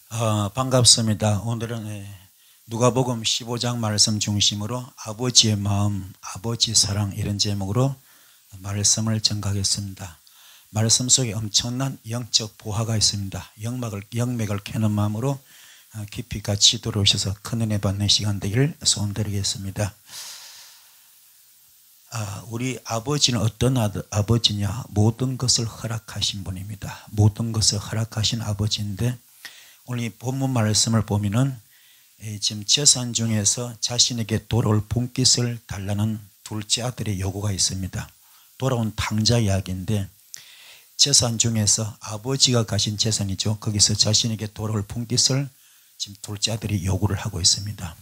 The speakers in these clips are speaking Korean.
반갑습니다. 오늘은 누가복음 15장 말씀 중심으로 아버지의 마음, 아버지 사랑 이런 제목으로 말씀을 전가하겠습니다. 말씀 속에 엄청난 영적 보화가 있습니다. 영맥을 캐는 마음으로 깊이 같이 들어오셔서 큰 은혜 받는 시간 되기를 소원드리겠습니다. 우리 아버지는 어떤 아버지냐? 모든 것을 허락하신 분입니다. 모든 것을 허락하신 아버지인데 오늘 이 본문 말씀을 보면은 지금 재산 중에서 자신에게 돌아올 분깃을 달라는 둘째 아들의 요구가 있습니다. 돌아온 탕자 이야기인데 재산 중에서 아버지가 가신 재산이죠. 거기서 자신에게 돌아올 분깃을 지금 둘째 아들이 요구를 하고 있습니다.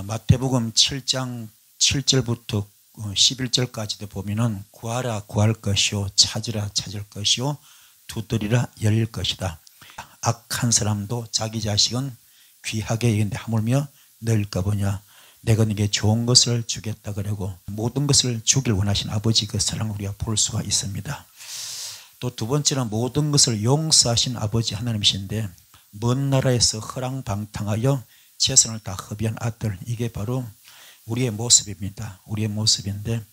마태복음 7장 7절부터 11절까지도 보면은 구하라 구할 것이요 찾으라 찾을 것이요 두드리라 열릴 것이다. 악한 사람도 자기 자식은 귀하게 여기는데 하물며 너일까 보냐. 내가 네게 좋은 것을 주겠다 그러고 모든 것을 주길 원하신 아버지 그 사랑을 우리가 볼 수가 있습니다. 또 두 번째는 모든 것을 용서하신 아버지 하나님이신데 먼 나라에서 허랑방탕하여 재산을 다 허비한 아들, 이게 바로 우리의 모습입니다. 우리의 모습인데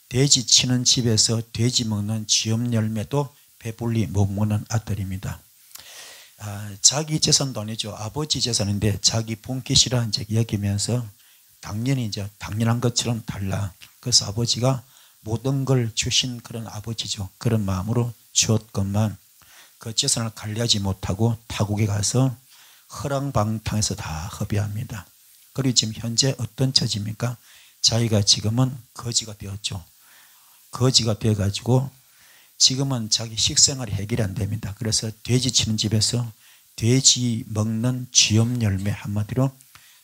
돼지 치는 집에서 돼지 먹는 쥐염 열매도 배불리 못 먹는 아들입니다. 자기 재산도 아니죠. 아버지 재산인데 자기 분깃이라 이제 여기면서 당연히 이제 당연한 것처럼 달라. 그래서 아버지가 모든 걸 주신 그런 아버지죠. 그런 마음으로 주었건만 그 재산을 관리하지 못하고 타국에 가서 허랑방탕해서 다 허비합니다. 그리고 지금 현재 어떤 처지입니까? 자기가 지금은 거지가 되었죠. 거지가 되어가지고 지금은 자기 식생활이 해결이 안 됩니다. 그래서 돼지 치는 집에서 돼지 먹는 쥐염 열매, 한마디로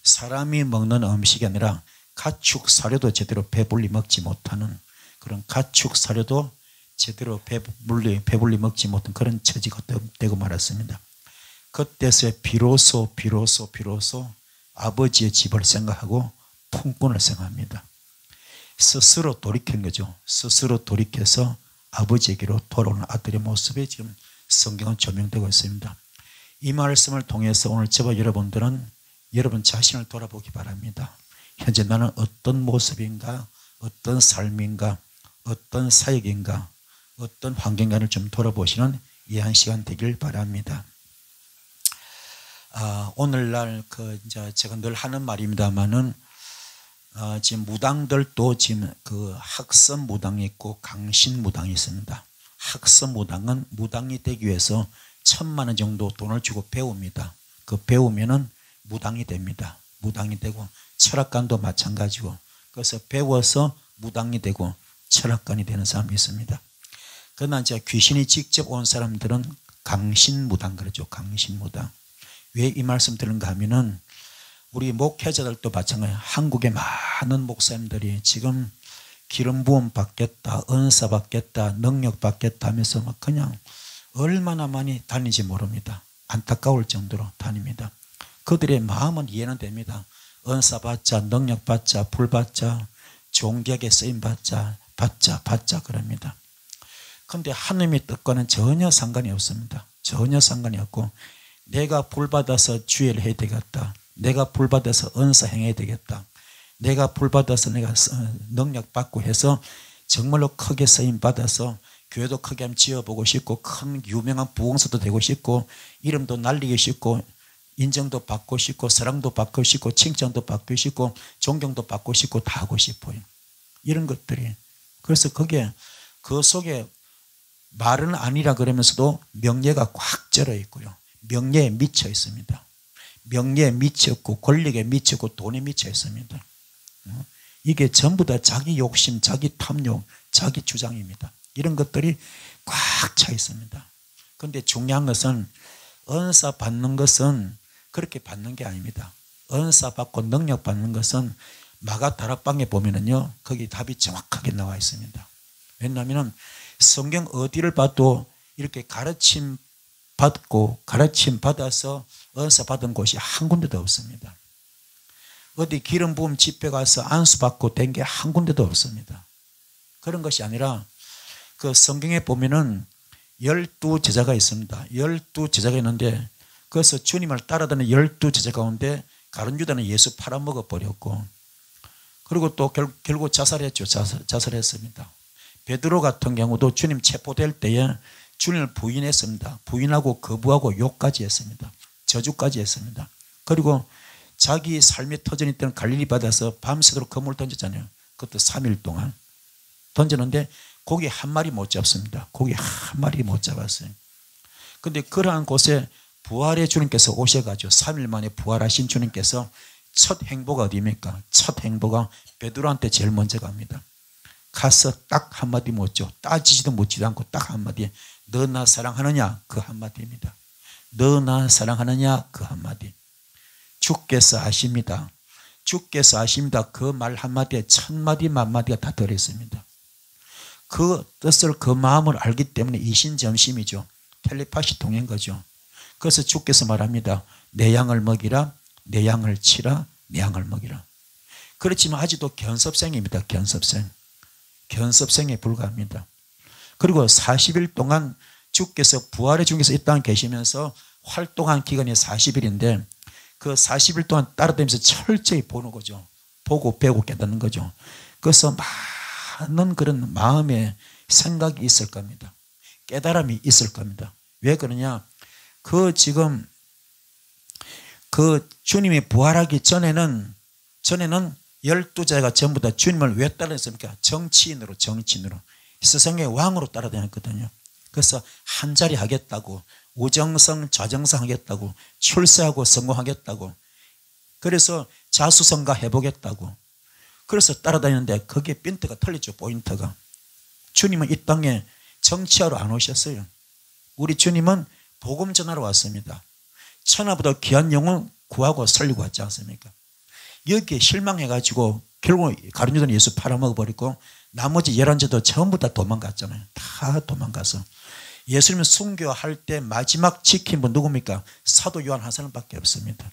사람이 먹는 음식이 아니라 가축 사료도 제대로 배불리 먹지 못하는 그런 가축 사료도 제대로 배불리 먹지 못한 그런 처지가 되고 말았습니다. 그때서 비로소 아버지의 집을 생각하고 품꾼을 생각합니다. 스스로 돌이키는 거죠. 스스로 돌이켜서 아버지에게로 돌아오는 아들의 모습이 지금 성경은 조명되고 있습니다. 이 말씀을 통해서 오늘 저와 여러분들은 여러분 자신을 돌아보기 바랍니다. 현재 나는 어떤 모습인가, 어떤 삶인가, 어떤 사역인가, 어떤 환경인가를 좀 돌아보시는 이 한 시간 되길 바랍니다. 오늘날 이제 제가 늘 하는 말입니다만은 지금 무당들도 지금 학습 무당이 있고 강신 무당이 있습니다. 학습 무당은 무당이 되기 위해서 1,000만 원 정도 돈을 주고 배웁니다. 그 배우면은 무당이 됩니다. 무당이 되고 철학관도 마찬가지고 그래서 배워서 무당이 되고 철학관이 되는 사람이 있습니다. 그러나 이제 귀신이 직접 온 사람들은 강신 무당 그러죠. 강신 무당. 왜 이 말씀 드는가 하면은 우리 목회자들도 마찬가지. 한국의 많은 목사님들이 지금 기름 부음 받겠다, 은사 받겠다, 능력 받겠다 하면서 막 그냥 얼마나 많이 다니지 모릅니다. 안타까울 정도로 다닙니다. 그들의 마음은 이해는 됩니다. 은사 받자, 능력 받자, 불 받자, 존귀하게 쓰임 받자 그럽니다. 그런데 하나님의 뜻과는 전혀 상관이 없습니다. 전혀 상관이 없고 내가 불 받아서 주의를 해야 되겠다. 내가 불 받아서 은사 행해야 되겠다. 내가 불 받아서 내가 능력 받고 해서 정말로 크게 쓰임 받아서 교회도 크게 한번 지어보고 싶고 큰 유명한 부흥사도 되고 싶고 이름도 날리고 싶고 인정도 받고 싶고 사랑도 받고 싶고 칭찬도 받고 싶고 존경도 받고 싶고 다 하고 싶어요. 이런 것들이. 그래서 그게 그 속에 말은 아니라 그러면서도 명예가 꽉 쩔어 있고요. 명예에 미쳐 있습니다. 명예에 미쳤고 권력에 미쳤고 돈에 미쳐 있습니다. 이게 전부 다 자기 욕심, 자기 탐욕, 자기 주장입니다. 이런 것들이 꽉 차 있습니다. 그런데 중요한 것은 은사 받는 것은 그렇게 받는 게 아닙니다. 은사 받고 능력 받는 것은 마가 다락방에 보면은요, 거기 답이 정확하게 나와 있습니다. 왜냐하면 성경 어디를 봐도 이렇게 가르침 받고 가르침 받아서 은사 받은 곳이 한 군데도 없습니다. 어디 기름 부음 집회 가서 안수 받고 된 게 한 군데도 없습니다. 그런 것이 아니라 그 성경에 보면은 12 제자가 있습니다. 12 제자가 있는데 그래서 주님을 따라다니는 12제자 가운데 가룟 유다는 예수 팔아먹어 버렸고, 그리고 또 결국 자살했죠. 자살했습니다. 베드로 같은 경우도 주님 체포될 때에 주님을 부인했습니다. 부인하고 거부하고 욕까지 했습니다. 저주까지 했습니다. 그리고 자기 삶의 터전이 있던 갈릴리 바다에서 밤새도록 그물을 던졌잖아요. 그것도 3일 동안 던졌는데 고기 한 마리 못 잡습니다. 고기 한 마리 못 잡았어요. 그런데 그러한 곳에 부활의 주님께서 오셔가지고 3일 만에 부활하신 주님께서 첫 행보가 어디입니까? 첫 행보가 베드로한테 제일 먼저 갑니다. 가서 딱 한마디 묻죠. 따지지도 묻지도 않고 딱 한마디. 너 나 사랑하느냐? 그 한마디입니다. 너 나 사랑하느냐? 그 한마디. 주께서 아십니다. 주께서 아십니다. 그 말 한마디에 1000마디 만마디가 다 들어있습니다. 그 뜻을, 그 마음을 알기 때문에 이신점심이죠. 텔레파시 통한 거죠. 그래서 주께서 말합니다. 내 양을 먹이라, 내 양을 치라, 내 양을 먹이라. 그렇지만 아직도 견습생입니다. 견습생에 불과합니다. 그리고 40일 동안 주께서 부활의 주님께서 이 땅에 계시면서 활동한 기간이 40일인데 그 40일 동안 따라다니면서 철저히 보는 거죠. 보고 배우고 깨닫는 거죠. 그래서 많은 그런 마음의 생각이 있을 겁니다. 깨달음이 있을 겁니다. 왜 그러냐? 그 지금 그 주님이 부활하기 전에는 12제가 전부 다 주님을 왜 따라다녔습니까? 정치인으로 세상의 왕으로 따라다녔거든요. 그래서 한 자리 하겠다고, 우정성 좌정성 하겠다고, 출세하고 성공하겠다고, 그래서 자수성가 해보겠다고, 그래서 따라다녔는데 거기에 핀트가 틀리죠. 포인트가. 주님은 이 땅에 정치하러 안 오셨어요. 우리 주님은 복음 전하러 왔습니다. 천하보다 귀한 영혼 구하고 살리고 왔지 않습니까? 여기에 실망해가지고 결국 가룟 유다는 예수 팔아먹어버리고 나머지 11제도 전부 다 도망갔잖아요. 다 도망가서 예수님을 순교할 때 마지막 지킨 분 누굽니까? 사도 요한 한 사람밖에 없습니다.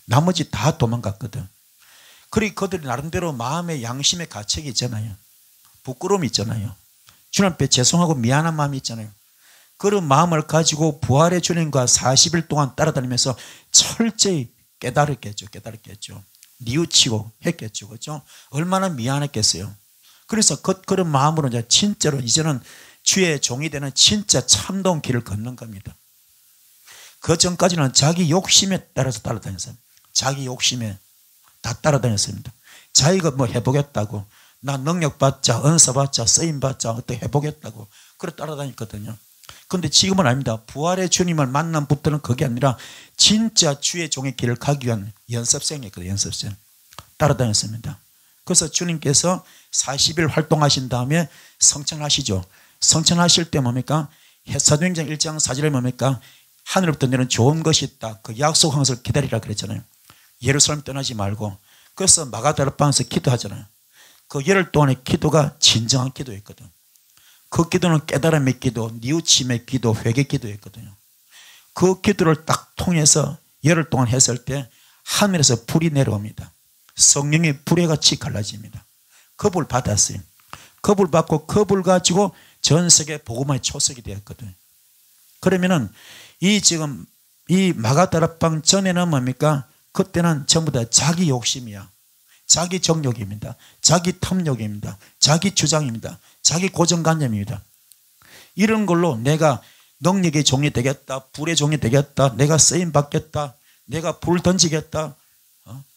나머지 다 도망갔거든. 그리고 그들이 나름대로 마음의 양심의 가책이 있잖아요. 부끄러움이 있잖아요. 주님 앞에 죄송하고 미안한 마음이 있잖아요. 그런 마음을 가지고 부활의 주님과 40일 동안 따라다니면서 철저히 깨달았겠죠. 뉘우치고 했겠죠. 그렇죠? 얼마나 미안했겠어요. 그래서 그런 마음으로 이제 진짜로 이제는 주의 종이 되는 진짜 참다운 길을 걷는 겁니다. 그 전까지는 자기 욕심에 따라서 따라다녔어요. 자기 욕심에 다 따라다녔습니다. 자기가 뭐 해보겠다고, 나 능력 받자, 은사 받자, 쓰임 받자, 어떻게 해보겠다고 그래 따라다녔거든요. 그런데 지금은 아닙니다. 부활의 주님을 만남부터는 그게 아니라 진짜 주의 종의 길을 가기 위한 연습생이었거든요. 연습생. 따라다녔습니다. 그래서 주님께서 40일 활동하신 다음에 성천하시죠. 성천하실 때 뭡니까? 사도행전 1장 4절에 뭡니까? 하늘부터 내는 좋은 것이 있다. 그 약속한 것을 기다리라 그랬잖아요. 예루살렘 떠나지 말고. 그래서 마가다락방에서 기도하잖아요. 그 열흘 동안의 기도가 진정한 기도였거든. 그 기도는 깨달음의 기도, 뉘우침의 기도, 회개 기도였거든요. 그 기도를 딱 통해서 열흘 동안 했을 때 하늘에서 불이 내려옵니다. 성령이 불에 같이 갈라집니다. 그 불 받았어요. 그 불 받고 그 불 가지고 전 세계 복음화의 초석이 되었거든요. 그러면은 지금 이 마가다락방 전에는 뭡니까? 그때는 전부 다 자기 욕심이야. 자기 정욕입니다. 자기 탐욕입니다. 자기 주장입니다. 자기 고정관념입니다. 이런 걸로 내가 능력의 종이 되겠다, 불의 종이 되겠다, 내가 쓰임 받겠다, 내가 불 던지겠다,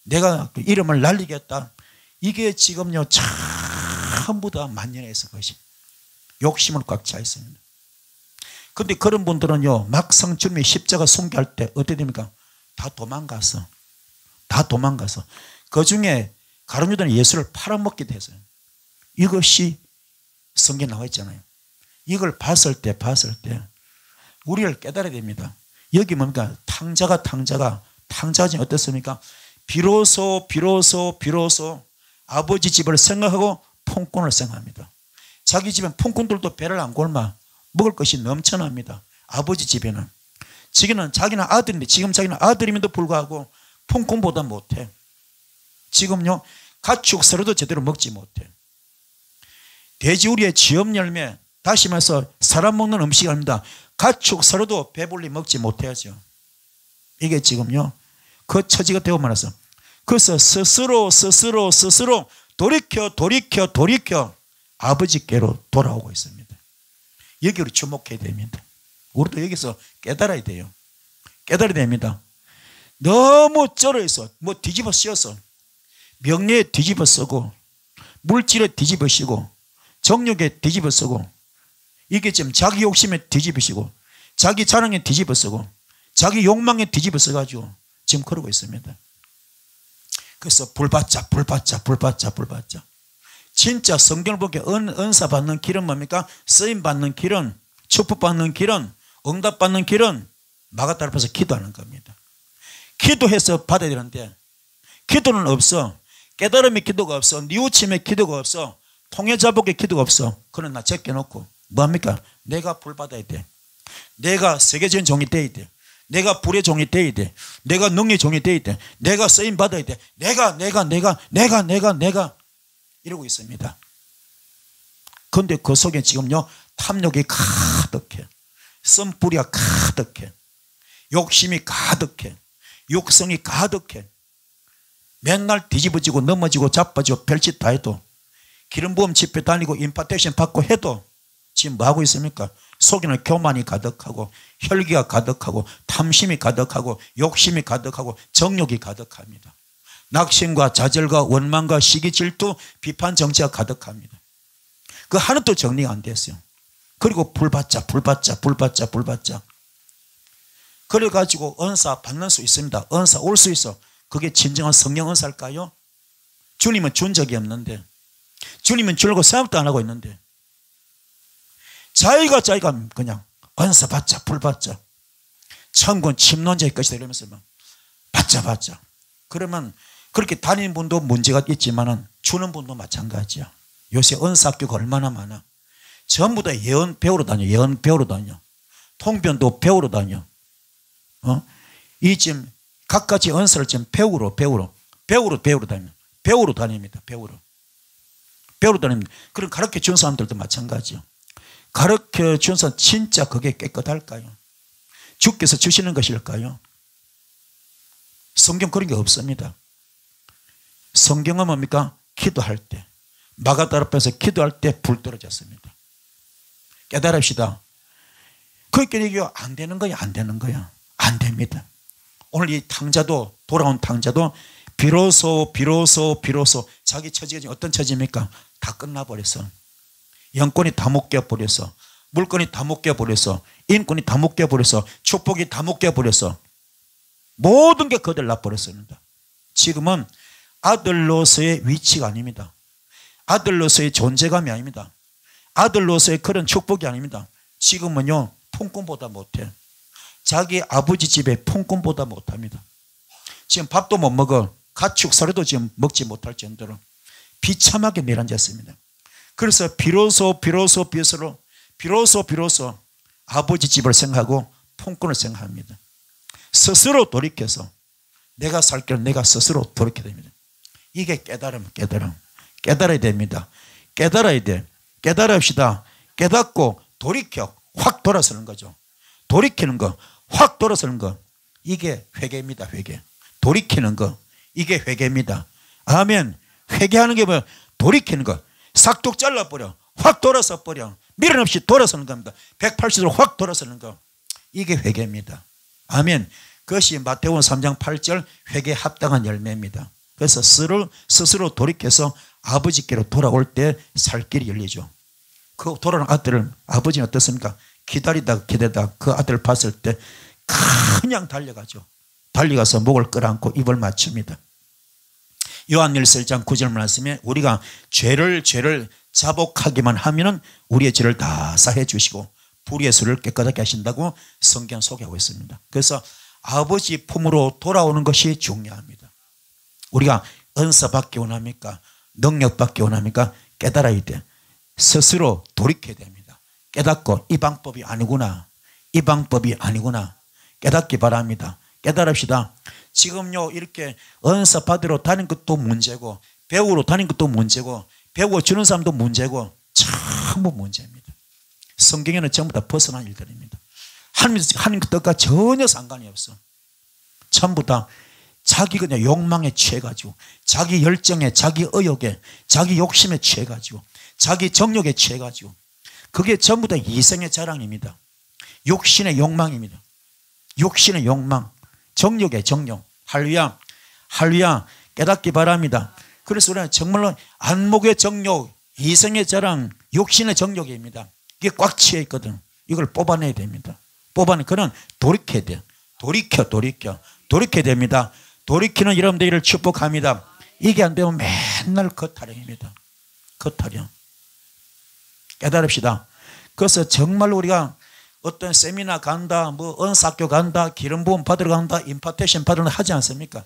내가 이름을 날리겠다. 이게 지금요 전부 다 만연해서 것이 욕심을 꽉 차 있습니다. 그런데 그런 분들은요 막상 주님의 십자가 순교할 때 어떻게 됩니까? 다 도망가서 그 중에 가룟 유다는 예수를 팔아먹기도 했어요. 이것이 성경에 나와 있잖아요. 이걸 봤을 때 우리를 깨달아야 됩니다. 여기 뭡니까? 탕자가 지금 어떻습니까? 비로소 아버지 집을 생각하고 품꾼을 생각합니다. 자기 집엔 품꾼들도 배를 안 곪아 먹을 것이 넘쳐납니다. 아버지 집에는 자기는 아들인데 지금 자기는 아들임에도 불구하고 품꾼보다 못해. 지금요 가축서로도 제대로 먹지 못해. 돼지우리의 지업 열매, 다시 말해서 사람 먹는 음식이 아닙니다. 가축서로도 배불리 먹지 못해야죠. 이게 지금요 그 처지가 되고 말았어. 그래서 스스로 돌이켜 아버지께로 돌아오고 있습니다. 여기로 주목해야 됩니다. 우리도 여기서 깨달아야 돼요. 깨달아야 됩니다. 너무 쩔어있어. 뭐 뒤집어 씌워서 명예에 뒤집어 쓰고 물질에 뒤집어 쓰고 정욕에 뒤집어 쓰고 이게 지금 자기 욕심에 뒤집어 쓰고 자기 자랑에 뒤집어 쓰고 자기 욕망에 뒤집어 써가지고 지금 그러고 있습니다. 그래서 불받자. 진짜 성경을 보게 은사 받는 길은 뭡니까? 쓰임 받는 길은, 축복 받는 길은, 응답 받는 길은 마가다 앞에서 기도하는 겁니다. 기도해서 받아야 되는데 기도는 없어. 깨달음의 기도가 없어. 뉘우침의 기도가 없어. 통해자복의 기도가 없어. 그건 나 제껴놓고 뭐합니까? 내가 불 받아야 돼. 내가 세계적인 종이 돼야 돼. 내가 불의 종이 돼야 돼. 내가 능력의 종이 돼야 돼. 내가 쓰임 받아야 돼. 내가 이러고 있습니다. 그런데 그 속에 지금요 탐욕이 가득해. 쓴뿌리가 가득해. 욕심이 가득해. 육성이 가득해. 맨날 뒤집어지고 넘어지고 자빠지고 별짓 다 해도 기름부음 집회 다니고 임파테이션 받고 해도 지금 뭐하고 있습니까? 속에는 교만이 가득하고 혈기가 가득하고 탐심이 가득하고 욕심이 가득하고 정욕이 가득합니다. 낙심과 좌절과 원망과 시기 질투 비판 정치가 가득합니다. 그 하나도 정리가 안 됐어요. 그리고 불받자. 그래가지고 은사 받는 수 있습니다. 은사 올 수 있어. 그게 진정한 성령 은사일까요? 주님은 준 적이 없는데 주님은 주려고 생각도 안 하고 있는데 자기가 그냥 은사 받자 불받자 천군 침노자의 것이다 이러면서 받자 그러면 그렇게 다니는 분도 문제가 있지만은 주는 분도 마찬가지야. 요새 은사학교가 얼마나 많아. 전부 다 예언 배우러 다녀. 통변도 배우러 다녀. 이 지금 각가지 은사를 지금 배우러 다닙니다. 배우러 다닙니다. 그럼 가르쳐 준 사람들도 마찬가지요. 가르쳐 준 사람 진짜 그게 깨끗할까요? 주께서 주시는 것일까요? 성경 그런 게 없습니다. 성경은 뭡니까? 기도할 때 마가다 앞에서 기도할 때 불 떨어졌습니다. 깨달읍시다. 그렇게 얘기가 안 되는 거야. 안 됩니다. 오늘 이 탕자도 돌아온 탕자도 비로소 자기 처지가 지금 어떤 처지입니까? 다 끝나버렸어. 영권이 다 묶여버렸어. 물건이 다 묶여버렸어. 인권이 다 묶여버렸어. 축복이 다 묶여버렸어. 모든 게 그들 나버렸습니다. 지금은 아들로서의 위치가 아닙니다. 아들로서의 존재감이 아닙니다. 아들로서의 그런 축복이 아닙니다. 지금은요 품꾼보다 못해. 자기 아버지 집에 품꾼보다 못합니다. 지금 밥도 못 먹어. 가축사료도 지금 먹지 못할 정도로 비참하게 내려앉았습니다. 그래서 비로소 아버지 집을 생각하고 품꾼을 생각합니다. 스스로 돌이켜서 내가 살 길을 내가 스스로 돌이켜야 됩니다. 이게 깨달음. 깨달아야 됩니다. 깨달아야 돼. 깨달읍시다. 깨닫고 돌이켜 확 돌아서는 거죠. 돌이키는 거, 확 돌아서는 거, 이게 회개입니다. 회개. 돌이키는 거, 이게 회개입니다. 아멘. 회개하는 게 뭐야? 돌이키는 거. 싹둑 잘라버려. 확 돌아서 버려. 미련 없이 돌아서는 겁니다. 180도로 확 돌아서는 거. 이게 회개입니다. 아멘. 그것이 마태복음 3장 8절 회개에 합당한 열매입니다. 그래서 스스로 돌이켜서 아버지께로 돌아올 때 살 길이 열리죠. 그 돌아오는 아들을 아버지는 어떻습니까? 기다리다가 그 아들을 봤을 때 그냥 달려가죠. 달려가서 목을 끌어안고 입을 맞춥니다. 요한일서 1장 9절 말씀에 우리가 죄를 자복하기만 하면은 우리의 죄를 다 사해 주시고 불의의 수를 깨끗하게 하신다고 성경 소개하고 있습니다. 그래서 아버지 품으로 돌아오는 것이 중요합니다. 우리가 은사 받기 원합니까? 능력 받기 원합니까? 깨달아야 돼. 스스로 돌이켜야 됩니다. 깨닫고 이 방법이 아니구나. 깨닫기 바랍니다. 깨달읍시다. 지금요 이렇게 은사 받으러 다니는 것도 문제고 배우러 다니는 것도 문제고 배워주는 사람도 문제고 전부 문제입니다. 성경에는 전부 다 벗어난 일들입니다. 하나님 뜻과 전혀 상관이 없어. 전부 다 자기 그냥 욕망에 취해가지고 자기 열정에 자기 의욕에 자기 욕심에 취해가지고 자기 정욕에 취해가지고 그게 전부 다 이생의 자랑입니다. 욕심의 욕망입니다. 욕심의 욕망, 정욕의 정욕. 할렐루야, 할렐루야. 깨닫기 바랍니다. 그래서 우리는 정말로 안목의 정욕, 이생의 자랑, 욕심의 정욕입니다. 이게 꽉 취해 있거든. 이걸 뽑아내야 됩니다. 뽑아내. 그는 돌이켜야 돼. 돌이켜야 됩니다. 돌이키는 여러분들을 축복합니다. 이게 안 되면 맨날 겉타령입니다. 겉타령. 깨달읍시다. 그래서 정말 우리가 어떤 세미나 간다, 뭐 은사학교 간다, 기름 부음 받으러 간다, 임파테이션 받으러 하지 않습니까?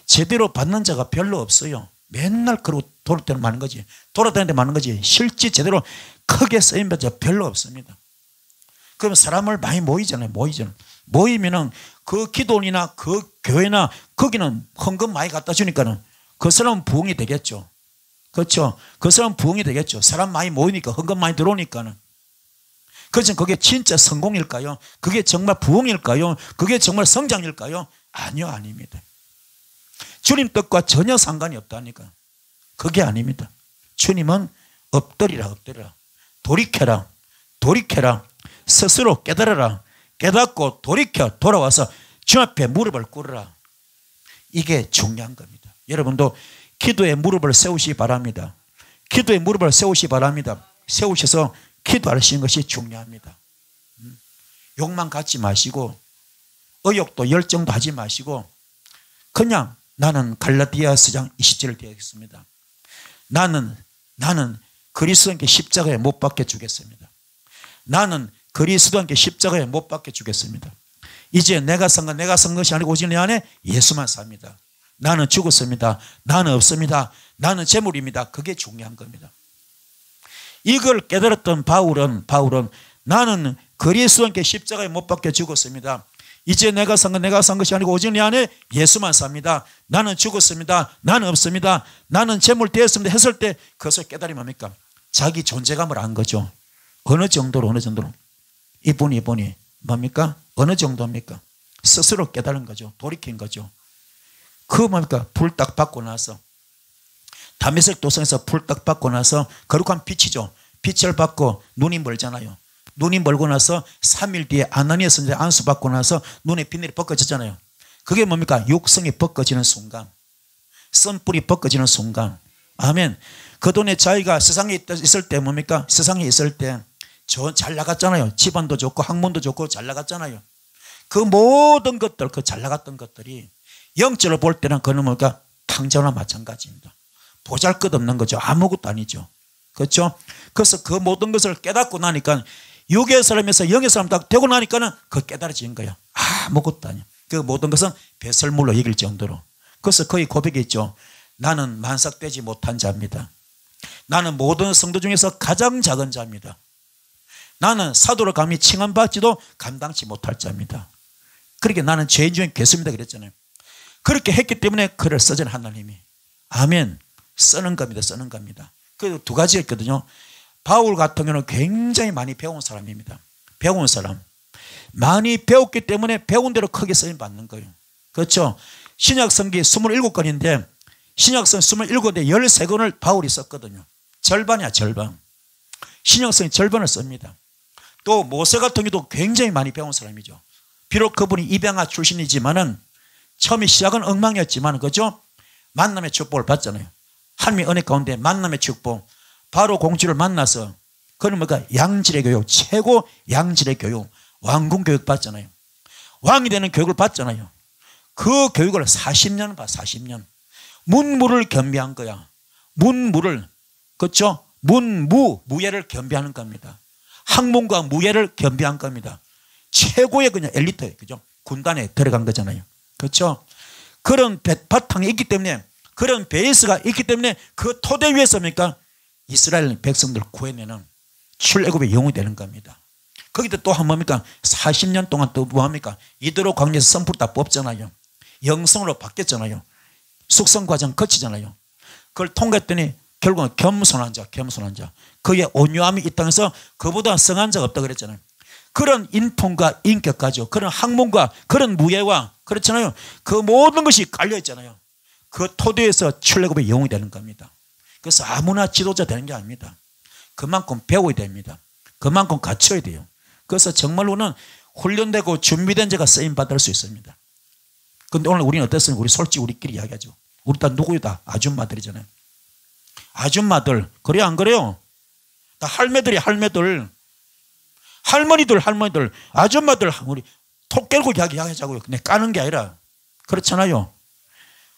제대로 받는 자가 별로 없어요. 맨날 그러고 돌아다니는 많은 거지. 돌아다니는데 많은 거지. 실제 제대로 크게 쓰임 받은 자 별로 없습니다. 그러면 사람을 많이 모이잖아요. 모이면은 그 기도원이나 그 교회나 거기는 헌금 많이 갖다 주니까는 그 사람은 부흥이 되겠죠. 그렇죠. 그 사람은 부흥이 되겠죠. 사람 많이 모이니까 헌금 많이 들어오니까는. 그래서 그게 진짜 성공일까요? 그게 정말 부흥일까요? 그게 정말 성장일까요? 아니요, 아닙니다. 주님 뜻과 전혀 상관이 없다니까. 그게 아닙니다. 주님은 엎드리라. 돌이켜라. 스스로 깨달아라. 깨닫고 돌이켜 돌아와서 주 앞에 무릎을 꿇으라. 이게 중요한 겁니다. 여러분도 기도에 무릎을 세우시기 바랍니다. 기도에 무릎을 세우시기 바랍니다. 세우셔서 기도하시는 것이 중요합니다. 욕망 갖지 마시고 의욕도 열정도 하지 마시고 그냥 나는 갈라디아서 2장 20절을 되겠습니다. 나는 그리스도께 십자가에 못 박혀 주겠습니다. 나는 그리스도께 십자가에 못 박혀 주겠습니다. 이제 내가 산 것이 아니고 오직 내 안에 예수만 삽니다. 나는 죽었습니다. 나는 없습니다. 나는 재물입니다. 그게 중요한 겁니다. 이걸 깨달았던 바울은 나는 그리스도께 십자가에 못 박혀 죽었습니다. 이제 내가 산 것이 아니고 오직 내 안에 예수만 삽니다. 나는 죽었습니다. 나는 없습니다. 나는 재물 되었습니다 했을 때 그것을 깨달이 뭡니까? 자기 존재감을 안 거죠. 어느 정도로 이분이 뭡니까? 어느 정도입니까? 스스로 깨달은 거죠. 돌이킨 거죠. 그 뭡니까? 불 딱 받고 나서 다메섹 도성에서 불 딱 받고 나서 거룩한 빛이죠. 빛을 받고 눈이 멀잖아요. 눈이 멀고 나서 3일 뒤에 아나니아 선지자 안수 받고 나서 눈에 빛들이 벗겨졌잖아요. 그게 뭡니까? 육성이 벗겨지는 순간, 선뿔이 벗겨지는 순간. 아멘. 그 돈에 자기가 세상에 있을 때 뭡니까? 세상에 있을 때 잘 나갔잖아요. 집안도 좋고 학문도 좋고 잘 나갔잖아요. 그 모든 것들, 그 잘 나갔던 것들이 영적으로 볼 때는 그는 뭡니까? 탕자나 마찬가지입니다. 보잘것없는 거죠. 아무것도 아니죠. 그렇죠? 그래서 그 모든 것을 깨닫고 나니까 육의 사람에서 영의 사람 딱 되고 나니까는 그 깨달아진 거야. 아무것도 아니야. 그 모든 것은 배설물로 여길 정도로. 그래서 거의 고백했죠. 나는 만삭되지 못한 자입니다. 나는 모든 성도 중에서 가장 작은 자입니다. 나는 사도로 감히 칭함받지도 감당치 못할 자입니다. 그렇게 나는 죄인 중에 괴수입니다 그랬잖아요. 그렇게 했기 때문에 글을 써준 하나님이. 아멘. 쓰는 겁니다. 그 두 가지가 있거든요. 바울 같은 경우는 굉장히 많이 배운 사람입니다. 배운 사람. 많이 배웠기 때문에 배운 대로 크게 쓰임 받는 거예요. 그렇죠? 신약성기 27권인데 신약성 27권인데 13권을 바울이 썼거든요. 절반이야, 절반. 신약성이 절반을 씁니다. 또 모세 같은 경우도 굉장히 많이 배운 사람이죠. 비록 그분이 입양아 출신이지만은 처음에 시작은 엉망이었지만 그죠? 만남의 축복을 받잖아요. 하나님의 은혜 가운데 만남의 축복. 바로 공주를 만나서 그는 뭐가 양질의 교육, 최고 양질의 교육, 왕궁 교육 받잖아요. 왕이 되는 교육을 받잖아요. 그 교육을 40년 봐, 40년. 문무를 겸비한 거야. 문무를, 그렇죠? 무예를 겸비하는 겁니다. 학문과 무예를 겸비한 겁니다. 최고의 그냥 엘리트, 그죠? 군단에 들어간 거잖아요. 그렇죠? 그런 바탕이 있기 때문에, 그런 베이스가 있기 때문에 그 토대 위에서입니까? 이스라엘 백성들 구해내는 출애굽의 영웅이 되는 겁니다. 거기도 또 한 뭡니까? 40년 동안 또 뭐합니까? 이대로 광야에서 선풀 다 뽑잖아요. 영성으로 바뀌었잖아요. 숙성 과정 거치잖아요. 그걸 통과했더니 결국은 겸손한 자. 그의 온유함이 이 땅에서 그보다 성한 자가 없다 그랬잖아요. 그런 인품과 인격 가지고 그런 학문과 그런 무예와 그렇잖아요. 그 모든 것이 깔려 있잖아요. 그 토대에서 출애굽의 영웅이 되는 겁니다. 그래서 아무나 지도자 되는 게 아닙니다. 그만큼 배워야 됩니다. 그만큼 갖춰야 돼요. 그래서 정말로는 훈련되고 준비된 자가 쓰임받을 수 있습니다. 그런데 오늘 우리는 어떻습니까? 우리 솔직히 우리끼리 이야기하죠. 우리 다 누구요? 다 아줌마들이잖아요. 아줌마들. 그래요 안 그래요? 다 할매들이 할매들. 할머니들 할머니들. 아줌마들 우리 톡 깨고 이야기하자고요. 그냥 까는 게 아니라. 그렇잖아요.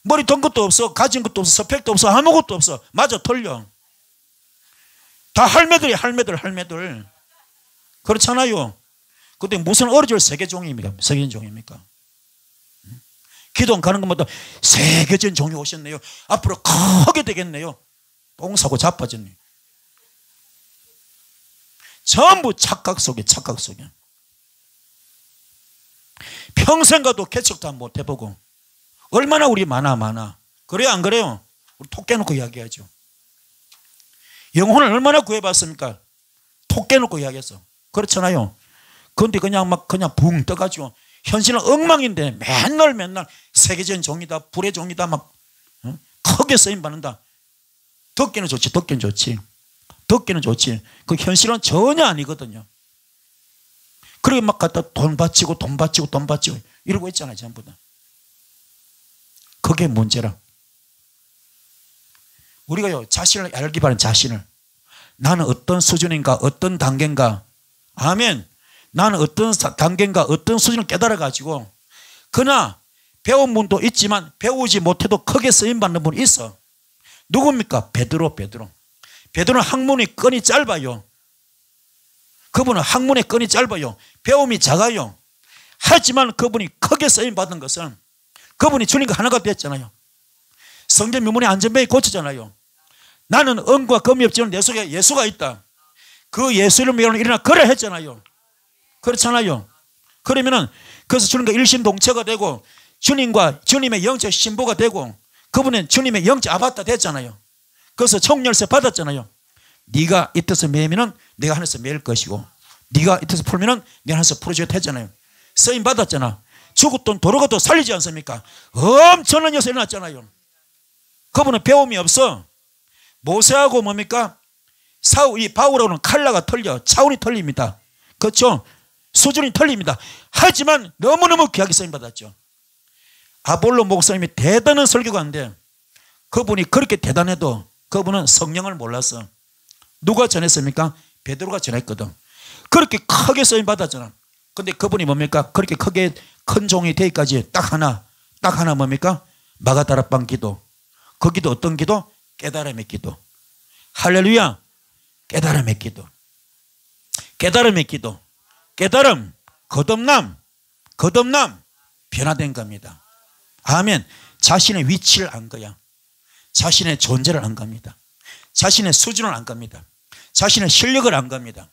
머리 던 것도 없어. 가진 것도 없어. 스펙도 없어. 아무것도 없어. 맞아 틀려. 다 할매들이 할매들. 그렇잖아요. 근데 무슨 어려질 세계종입니까? 세계종입니까? 기도원 가는 것마다 세계적인 종이 오셨네요. 앞으로 크게 되겠네요. 똥사고 자빠졌네요. 전부 착각 속에 평생 가도 개척도 못 해보고 얼마나 우리 많아. 그래요 안 그래요? 우리 톡 깨놓고 이야기하죠. 영혼을 얼마나 구해봤습니까? 톡 깨놓고 이야기했어. 그렇잖아요. 그런데 그냥 붕 떠가지고 현실은 엉망인데 맨날 세계적인 종이다 불의 종이다 막 크게 쓰임받는다. 듣기는 좋지. 그 현실은 전혀 아니거든요. 그리고 막 갖다 돈 바치고 이러고 있잖아요. 전부 다. 그게 문제라. 우리가요 자신을 알기 바란 자신을 나는 어떤 수준인가 어떤 단계인가 아멘. 나는 어떤 단계인가 어떤 수준을 깨달아가지고 그러나 배운 분도 있지만 배우지 못해도 크게 쓰임받는 분이 있어. 누굽니까? 베드로는 학문의 끈이 짧아요. 그분은 학문의 끈이 짧아요. 배움이 작아요. 하지만 그분이 크게 쓰임받은 것은 그분이 주님과 하나가 됐잖아요. 성전 묘문의 안전병이 고쳤잖아요. 나는 은과 금이 없지만 내 속에 예수가 있다. 그 예수를 믿으면 일어나 그래 했잖아요. 그렇잖아요. 그러면은 그래서 주님과 일심동체가 되고 주님의 영적 신부가 되고 그분은 주님의 영적 아바타 됐잖아요. 그래서 총열쇠 받았잖아요. 네가 이 뜻을 매면은 내가 하늘에서 매일 것이고 네가 이 뜻을 풀면은 내가 하늘에서 풀어줘야 되잖아요. 쓰임 받았잖아. 죽었던 도로가도 살리지 않습니까? 엄청난 역사 일어났잖아요. 그분은 배움이 없어. 모세하고 뭡니까? 이 바울하고는 칼라가 틀려. 차원이 틀립니다. 그렇죠? 수준이 틀립니다. 하지만 너무너무 귀하게 쓰임받았죠. 아볼로 목사님이 대단한 설교가인데 그분이 그렇게 대단해도 그분은 성령을 몰랐어. 누가 전했습니까? 베드로가 전했거든. 그렇게 크게 쓰임받았잖아. 근데 그분이 뭡니까? 그렇게 크게 큰 종이 되기까지 딱 하나 뭡니까? 마가다락방 기도. 그 기도 어떤 기도? 깨달음의 기도. 할렐루야. 깨달음의 기도. 깨달음, 거듭남, 변화된 겁니다. 아멘. 자신의 위치를 안 거야. 자신의 존재를 안 겁니다. 자신의 수준을 안 겁니다. 자신의 실력을 안 겁니다.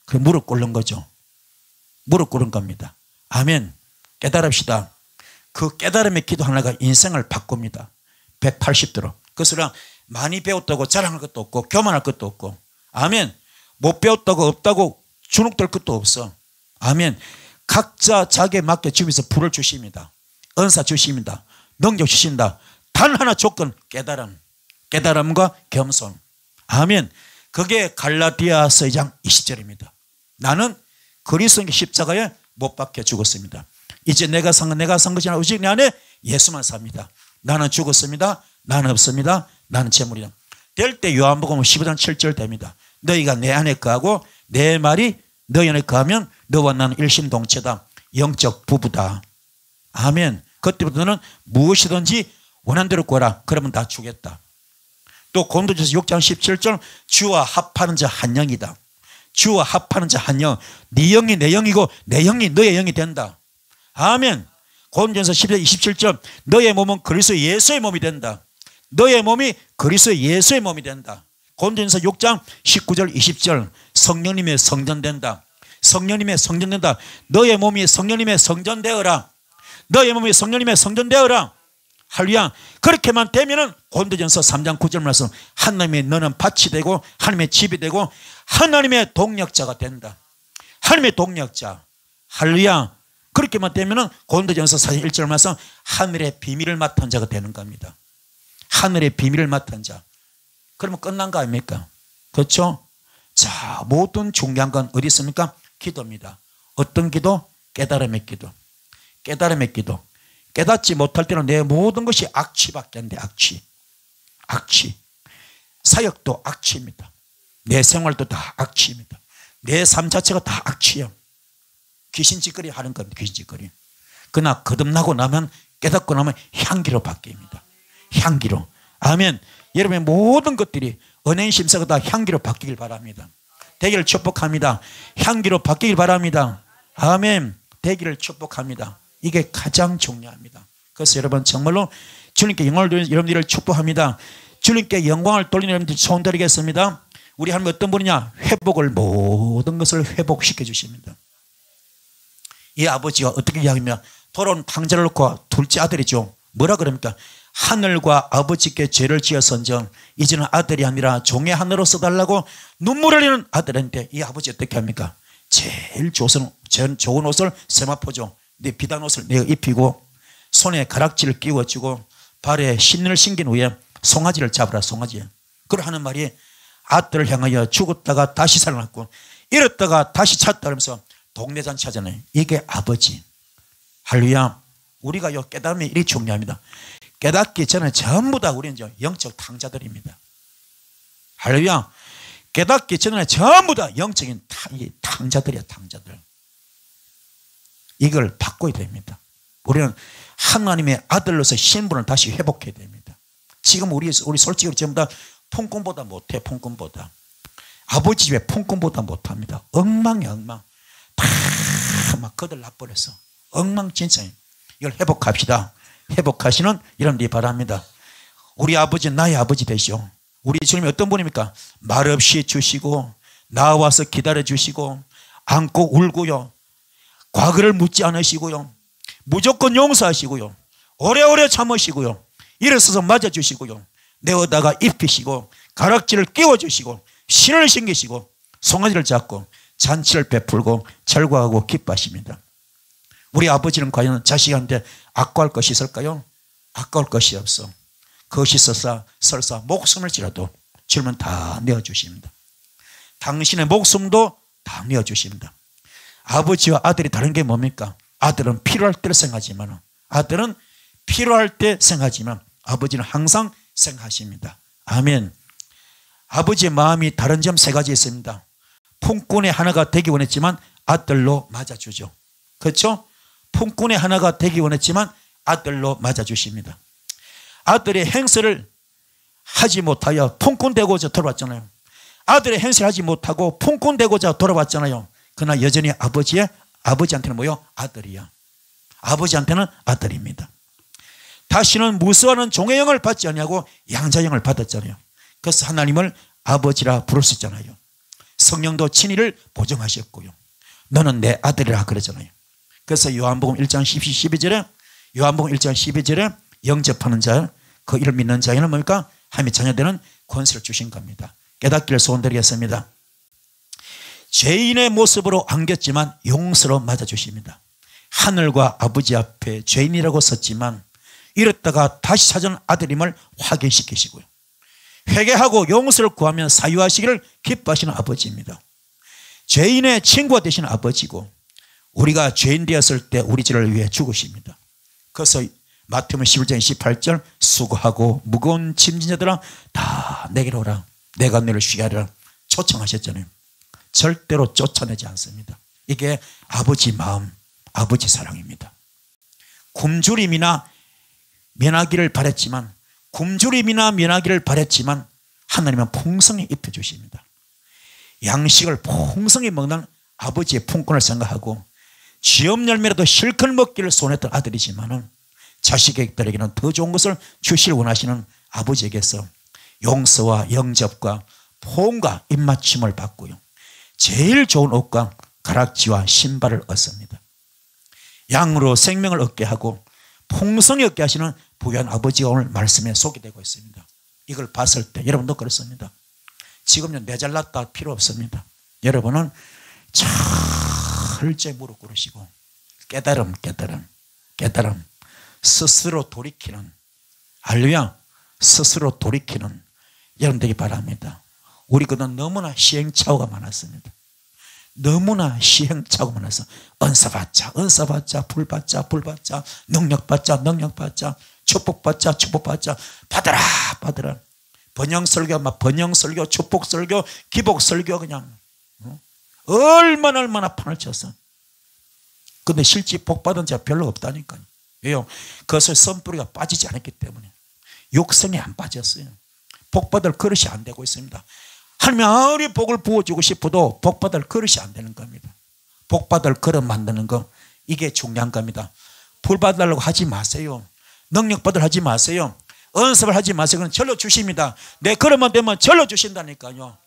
그 무릎 꿇는 거죠. 무릎 꿇은 겁니다. 아멘. 깨달읍시다. 그 깨달음의 기도 하나가 인생을 바꿉니다. 180도로. 그래서 많이 배웠다고 자랑할 것도 없고 교만할 것도 없고 아멘. 못 배웠다고 없다고 주눅들 것도 없어. 아멘. 각자 자기에 맞게 주면서 불을 주십니다. 은사 주십니다. 능력 주신다. 단 하나 조건 깨달음과 겸손. 아멘. 그게 갈라디아서 2장 20절입니다. 나는 그리스도의 십자가에 못 박혀 죽었습니다. 이제 내가 산 것이 아니라 오직 내 안에 예수만 삽니다. 나는 죽었습니다. 나는 없습니다. 나는 재물이다. 될 때 요한복음 15장 7절 됩니다. 너희가 내 안에 거하고 내 말이 너희 안에 거하면 너와 나는 일심동체다. 영적 부부다. 아멘. 그때부터 너는 무엇이든지 원하는 대로 구하라. 그러면 다 주겠다. 또 고린도전서 6장 17절 주와 합하는 자 한 영이다. 주와 합하는 자 한 영. 네 영이 내 영이고 내 영이 너의 영이 된다. 아멘. 고린도전서 10장 27절 너의 몸은 그리스도 예수의 몸이 된다. 너의 몸이 그리스도 예수의 몸이 된다. 고린도전서 6장 19절 20절 성령님의 성전된다. 성령님의 성전된다. 너의 몸이 성령님의 성전되어라. 너의 몸이 성령님의 성전되어라. 할렐루야. 그렇게만 되면은 고린도전서 3장 9절 말씀 하나님의 너는 밭이 되고 하나님의 집이 되고 하나님의 동력자가 된다. 하나님의 동력자. 할렐루야. 그렇게만 되면은 고린도전서 4장 1절 말씀, 하늘의 비밀을 맡은 자가 되는 겁니다. 하늘의 비밀을 맡은 자. 그러면 끝난 거 아닙니까? 그렇죠? 자, 모든 중요한 건 어디 있습니까? 기도입니다. 어떤 기도? 깨달음의 기도. 깨달음의 기도. 깨닫지 못할 때는 내 모든 것이 악취밖에 안 돼. 악취. 악취. 사역도 악취입니다. 내 생활도 다 악취입니다. 내 삶 자체가 다 악취야. 귀신짓거리 하는 겁니다. 귀신짓거리. 그러나 거듭나고 나면, 깨닫고 나면 향기로 바뀝니다. 향기로. 아멘. 여러분의 모든 것들이 은혜의 심사가 다 향기로 바뀌길 바랍니다. 되기를 축복합니다. 향기로 바뀌길 바랍니다. 아멘. 되기를 축복합니다. 이게 가장 중요합니다. 그래서 여러분 정말로 주님께 영광을 돌리는 여러분들을 축복합니다. 주님께 영광을 돌리는 여러분들 소원드리겠습니다. 우리 하나님 어떤 분이냐? 회복을, 모든 것을 회복시켜 주십니다. 이 아버지가 어떻게 이야기하면, 돌아온 탕자를 놓고 둘째 아들이죠. 뭐라 그럽니까? 하늘과 아버지께 죄를 지어선정 이제는 아들이 아니라 종의 하늘로 써달라고 눈물 흘리는 아들한테 이 아버지 어떻게 합니까? 제일 좋은 옷을 세마포죠. 내 비단 옷을 내가 입히고 손에 가락지를 끼워주고 발에 신을 신긴 후에 송아지를 잡으라. 송아지. 그러 하는 말이, 아들을 향하여 죽었다가 다시 살아났고 잃었다가 다시 찾다 그러면서 동네잔치 하잖아요. 이게 아버지. 할렐루야. 우리가 요 깨달음이 이리 중요합니다. 깨닫기 전에 전부 다 우리는 영적 탕자들입니다. 할렐루야. 깨닫기 전에 전부 다 영적인 탕자들이야. 탕자들. 이걸 바꿔야 됩니다. 우리는 하나님의 아들로서 신분을 다시 회복해야 됩니다. 지금 우리 솔직히 전부 다 폰꾼보다 못해. 폰꾼보다. 아버지 집에 폰꾼보다 못합니다. 엉망이야. 엉망. 다 막 거들나버렸어. 엉망진창. 이걸 회복합시다. 회복하시는 여러분들이 바랍니다. 우리 아버지는 나의 아버지 되시오. 우리 주님이 어떤 분입니까? 말없이 주시고 나와서 기다려 주시고 안고 울고요. 과거를 묻지 않으시고요. 무조건 용서하시고요. 오래오래 참으시고요. 일어서서 맞아주시고요. 내어다가 입히시고 가락지를 끼워주시고 신을 신기시고 송아지를 잡고 잔치를 베풀고 절과하고 기뻐하십니다. 우리 아버지는 과연 자식한테 아까울 것이 있을까요? 아까울 것이 없어. 그것이 설사 목숨을지라도 주님은 다 내어주십니다. 당신의 목숨도 다 내어주십니다. 아버지와 아들이 다른 게 뭡니까? 아들은 필요할 때 생각하지만, 아들은 필요할 때 생각하지만 아버지는 항상 생각하십니다. 아멘. 아버지의 마음이 다른 점 세 가지 있습니다. 품꾼의 하나가 되기 원했지만 아들로 맞아주죠. 그렇죠? 품꾼의 하나가 되기 원했지만 아들로 맞아주십니다. 아들의 행세를 하지 못하여 품꾼 되고자 돌아왔잖아요. 아들의 행세를 하지 못하고 품꾼 되고자 돌아왔잖아요. 그러나 여전히 아버지한테는 뭐요? 아들이야. 아버지한테는 아들입니다. 다시는 무수하는 종의 영을 받지 아니하고 양자의 영을 받았잖아요. 그래서 하나님을 아버지라 부를 수 있잖아요. 성령도 친히를 보증하셨고요. 너는 내 아들이라 그러잖아요. 그래서 요한복음 1장 12절에 요한복음 1장 12절에 영접하는 자, 그 이를 믿는 자에는 뭡니까? 하나님의 자녀되는 권세를 주신 겁니다. 깨닫기를 소원드리겠습니다. 죄인의 모습으로 안겼지만 용서로 맞아주십니다. 하늘과 아버지 앞에 죄인이라고 썼지만 이랬다가 다시 찾은 아들임을 확인시키시고요. 회개하고 용서를 구하면 사유하시기를 기뻐하시는 아버지입니다. 죄인의 친구가 되시는 아버지고 우리가 죄인 되었을 때 우리 죄를 위해 죽으십니다. 그래서 마태복음 11장 28절 수고하고 무거운 짐진 자들아 다 내게로 오라 내가 너를 쉬게 하리라 초청하셨잖아요. 절대로 쫓아내지 않습니다. 이게 아버지 마음, 아버지 사랑입니다. 굶주림이나 면하기를 바랬지만 하나님은 풍성히 입혀주십니다. 양식을 풍성히 먹는 아버지의 품꾼을 생각하고 쥐업 열매라도 실컷 먹기를 소원했던 아들이지만 자식에게는 더 좋은 것을 주시길 원하시는 아버지에게서 용서와 영접과 포옹과 입맞춤을 받고요. 제일 좋은 옷과 가락지와 신발을 얻습니다. 양으로 생명을 얻게 하고 풍성히 얻게 하시는 부유한 아버지가 오늘 말씀에 소개되고 있습니다. 이걸 봤을 때 여러분도 그렇습니다. 지금은 내 잘났다 필요 없습니다. 여러분은 참 철저히 무릎 꿇으시고 깨달음 스스로 돌이키는, 할렐루야, 스스로 돌이키는 여러분 되기 바랍니다. 우리 그동안 너무나 시행착오가 많았습니다. 너무나 시행착오가 많아서 은사받자 불받자 능력받자 축복받자 받아라 번영설교 축복설교 기복설교 그냥 얼마나 판을 쳤어. 근데 실제 복받은 자가 별로 없다니까요. 왜요? 그것을 선뿌리가 빠지지 않았기 때문에 육성이 안 빠졌어요. 복받을 그릇이 안 되고 있습니다. 하나님이 아무리 복을 부어주고 싶어도 복받을 그릇이 안 되는 겁니다. 복받을 그릇 만드는 거, 이게 중요한 겁니다. 불 받으려고 하지 마세요. 능력 받으려 하지 마세요. 은습을 하지 마세요. 그건 절로 주십니다. 내 그릇만 되면 절로 주신다니까요.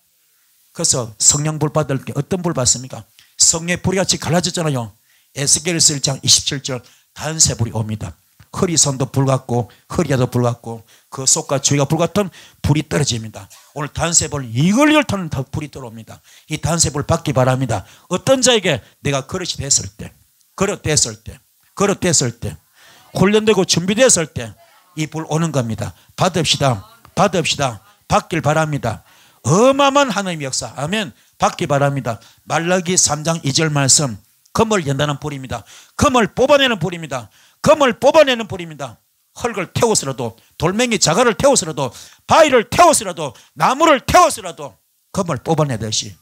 그래서 성령 불 받을 게 어떤 불 받습니까? 성령의 불이 같이 갈라졌잖아요. 에스겔서 1장 27절 단세불이 옵니다. 허리선도 불같고 허리에도 불같고 그 속과 주위가 불같은 불이 떨어집니다. 오늘 단세불 이걸 타는 불이 들어옵니다. 이 단세불 받기 바랍니다. 어떤 자에게 내가 그릇이 됐을 때, 그릇 됐을 때 훈련되고 준비됐을 때 이 불 오는 겁니다. 받읍시다 받길 바랍니다. 어마어마한 하나님의 역사, 아멘, 받기 바랍니다. 말라기 3장 2절 말씀, 금을 연다는 불입니다. 금을 뽑아내는 불입니다. 흙을 태워서라도, 돌멩이 자갈을 태워서라도, 바위를 태워서라도, 나무를 태워서라도 금을 뽑아내듯이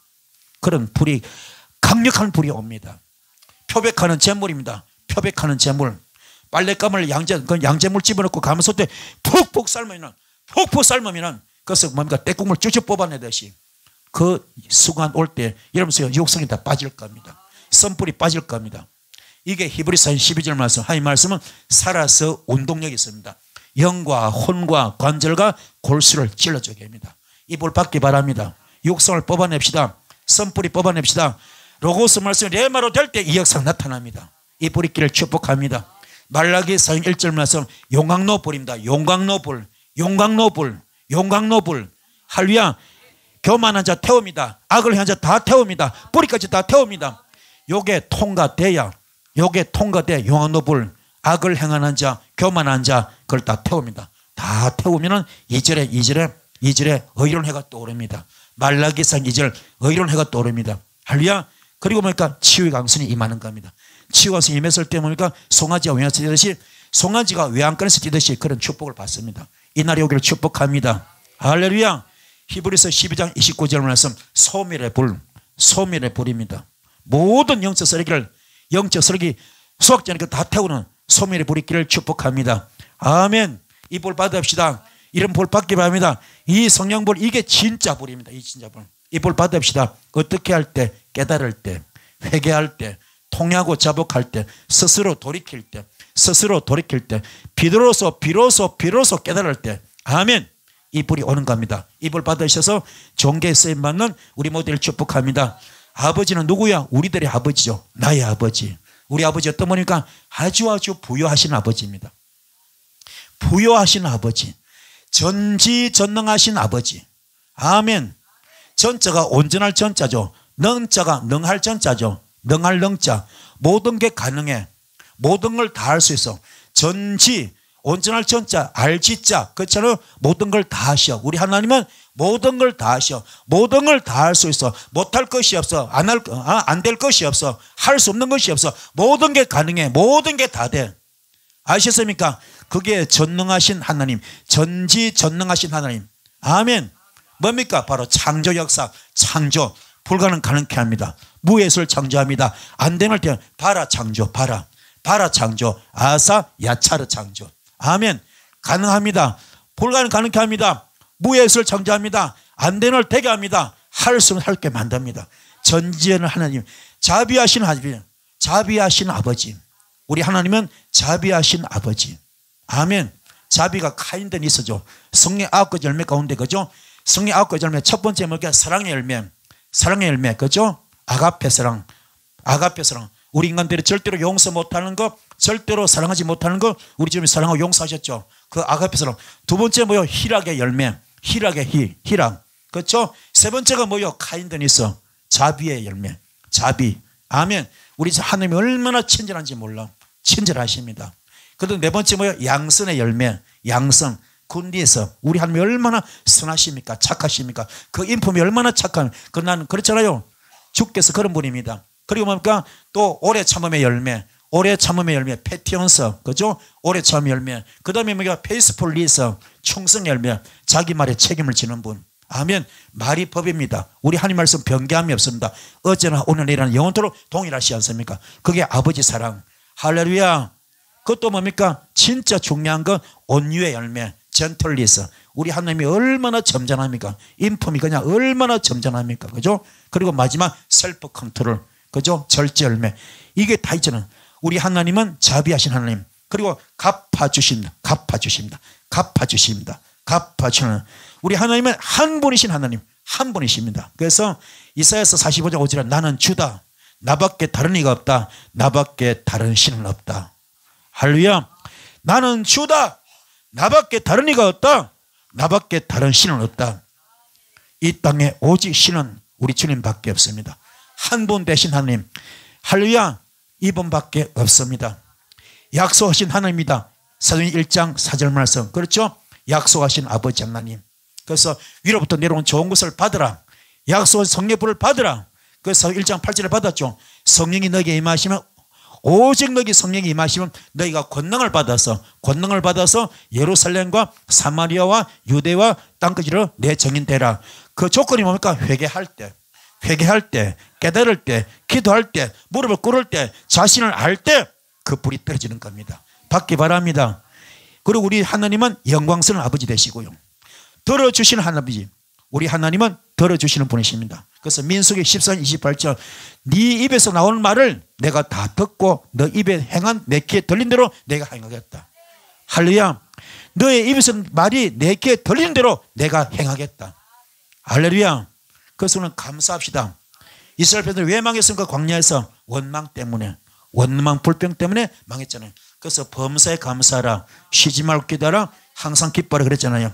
그런 불이, 강력한 불이 옵니다. 표백하는 재물입니다. 표백하는 재물. 빨랫감을 양재물 집어넣고 가마솥에 푹푹 삶으면 그것을 뭡니까? 때국물 쭉쭉 뽑아내듯이 그 순간 올 때 여러분 육성이 다 빠질 겁니다. 선불이 빠질 겁니다. 이게 히브리서 12절 말씀, 하나님 말씀은 살아서 운동력이 있습니다. 영과 혼과 관절과 골수를 찔러주게 합니다. 이 불 받기 바랍니다. 육성을 뽑아냅시다. 선불이 뽑아냅시다. 로고스 말씀이 레마로 될 때 이 역사가 나타납니다. 이 불이 길을 축복합니다. 말라기 4장 1절 말씀, 용광로 불입니다. 용광로 불. 할렐루야. 교만한 자 태웁니다. 악을 향한 자 다 태웁니다. 뿌리까지 다 태웁니다. 요게 통과돼야 용광로 불, 악을 행하는 자, 교만한 자, 그걸 다 태웁니다. 다 태우면은 2절에 의로운 해가 떠오릅니다. 말라기상 2절 의로운 해가 떠오릅니다. 할렐루야. 그리고 보니까 치유의 강선이 임하는 겁니다. 치유의 강선이 임했을 때 보니까 송아지가 외양간에서 뛰듯이, 송아지가 외양간에서 뛰듯이 그런 축복을 받습니다. 이날이 오기를 축복합니다. 할렐루야. 히브리서 12장 29절 말씀, 소멸의 불입니다. 모든 영적 쓰레기 수학자니까 다 태우는 소멸의 불이 길을 축복합니다. 아멘. 이 불 받읍시다. 이런 불 받기 바랍니다. 이 성령불, 이게 진짜 불입니다. 이 진짜 불. 이 불 받읍시다. 어떻게 할 때? 깨달을 때, 회개할 때, 통회하고 자복할 때, 스스로 돌이킬 때, 비로소 깨달을 때, 아멘. 이 불이 오는 겁니다. 이 불 받으셔서 종교에 쓰임 받는 우리 모두를 축복합니다. 아버지는 누구야? 우리들의 아버지죠. 나의 아버지. 우리 아버지 어떤 분입니까? 아주 부유하신 아버지입니다. 부유하신 아버지, 전지전능하신 아버지. 아멘. 전자가 온전할 전자죠. 능자가 능할 전자죠. 능할 능자. 모든 게 가능해. 모든 걸 다 할 수 있어. 전지, 온전할 전자, 알지자. 그렇잖아요. 모든 걸 다 하셔. 우리 하나님은 모든 걸 다 하셔. 모든 걸 다 할 수 있어. 못할 것이 없어. 안 될 것이 없어. 할 수 없는 것이 없어. 모든 게 가능해. 모든 게 다 돼. 아셨습니까? 그게 전능하신 하나님, 전지전능하신 하나님. 아멘. 뭡니까? 바로 창조 역사, 창조. 불가능 가능케 합니다. 무예술 창조합니다. 안 되는 때 바라 창조, 바라 창조, 아사 야차르 창조. 아멘. 가능합니다. 불가능 가능케 합니다. 무예술 창조합니다. 안 되는 걸 되게 합니다. 할 수는 할 게 만듭니다. 전지전능한 하나님, 자비하신 하나님, 자비하신 아버지. 우리 하나님은 자비하신 아버지. 아멘. 자비가 카인든이 있어죠. 성령 9가지 열매 가운데, 그죠? 성령 9가지 열매 첫 번째 뭐가? 사랑의 열매. 사랑의 열매, 그죠? 아가페 사랑. 우리 인간들이 절대로 용서 못하는 거, 절대로 사랑하지 못하는 거, 우리 주님이 사랑하고 용서하셨죠. 그 아가페 사랑. 두 번째 뭐요? 희락의 열매. 희락. 그렇죠? 세 번째가 뭐요? 카인든이 있어. 자비의 열매. 자비. 아멘. 우리 하나님이 얼마나 친절한지 몰라. 친절하십니다. 그리고 네 번째 뭐예요? 양선의 열매. 양선. 굿니스. 우리 하나님이 얼마나 선하십니까? 착하십니까? 그 인품이 얼마나 착한. 나는 그렇잖아요. 주께서 그런 분입니다. 그리고 뭡니까? 또 오래 참음의 열매. 오래 참음의 열매. 패티언스. 그죠? 오래 참음의 열매. 그 다음에 뭐가? 페이스풀리스. 충성 열매. 자기 말에 책임을 지는 분. 아멘. 말이 법입니다. 우리 하나님 말씀 변개함이 없습니다. 어제나 오늘 내일은 영원토록 동일하시지 않습니까? 그게 아버지 사랑. 할렐루야. 그것도 뭡니까? 진짜 중요한 건 온유의 열매. 젠틀리스. 우리 하나님이 얼마나 점잖합니까? 인품이 그냥 얼마나 점잖합니까? 그죠? 그리고 마지막 셀프 컨트롤. 그죠? 절제 열매. 이게 다 있잖아요. 우리 하나님은 자비하신 하나님. 그리고 갚아주십니다. 갚아주십니다. 갚아주십니다. 갚아주는. 우리 하나님은 한 분이신 하나님. 한 분이십니다. 그래서 이사야서 45장 5절에 나는 주다. 나밖에 다른 이가 없다. 나밖에 다른 신은 없다. 할렐루야. 나는 주다. 나밖에 다른 이가 없다. 나밖에 다른 신은 없다. 이 땅에 오직 신은 우리 주님밖에 없습니다. 한 분 대신 하나님. 할렐루야. 이분밖에 없습니다. 약속하신 하나님입니다. 사도행전 1장 4절 말씀. 그렇죠? 약속하신 아버지 하나님. 그래서 위로부터 내려온 좋은 것을 받으라. 약속한 성령의 불을 받으라. 그래서 1장 8절에 받았죠. 성령이 너에게 임하시면 오직 너희 성령이 임하시면 너희가 권능을 받아서 예루살렘과 사마리아와 유대와 땅끝으로 내 정인 되라. 그 조건이 뭡니까? 회개할 때, 깨달을 때, 기도할 때, 무릎을 꿇을 때, 자신을 알 때 그 불이 떨어지는 겁니다. 받기 바랍니다. 그리고 우리 하나님은 영광스러운 아버지 되시고요. 들어주시는 하나님. 우리 하나님은 들어주시는 분이십니다. 그래서 민수기 14장 28절 네 입에서 나오는 말을 내가 다 듣고 너 입에 행한 내 귀에 들린 대로 내가 행하겠다. 할렐루야. 너의 입에서 말이 내 귀에 들리는 대로 내가 행하겠다. 할렐루야. 그래서 우리는 감사합시다. 이스라엘 백성들 왜 망했습니까? 광야에서 원망 때문에, 원망 불평 때문에 망했잖아요. 그래서 범사에 감사하라, 쉬지 말고 기도하라, 항상 기뻐하라 그랬잖아요.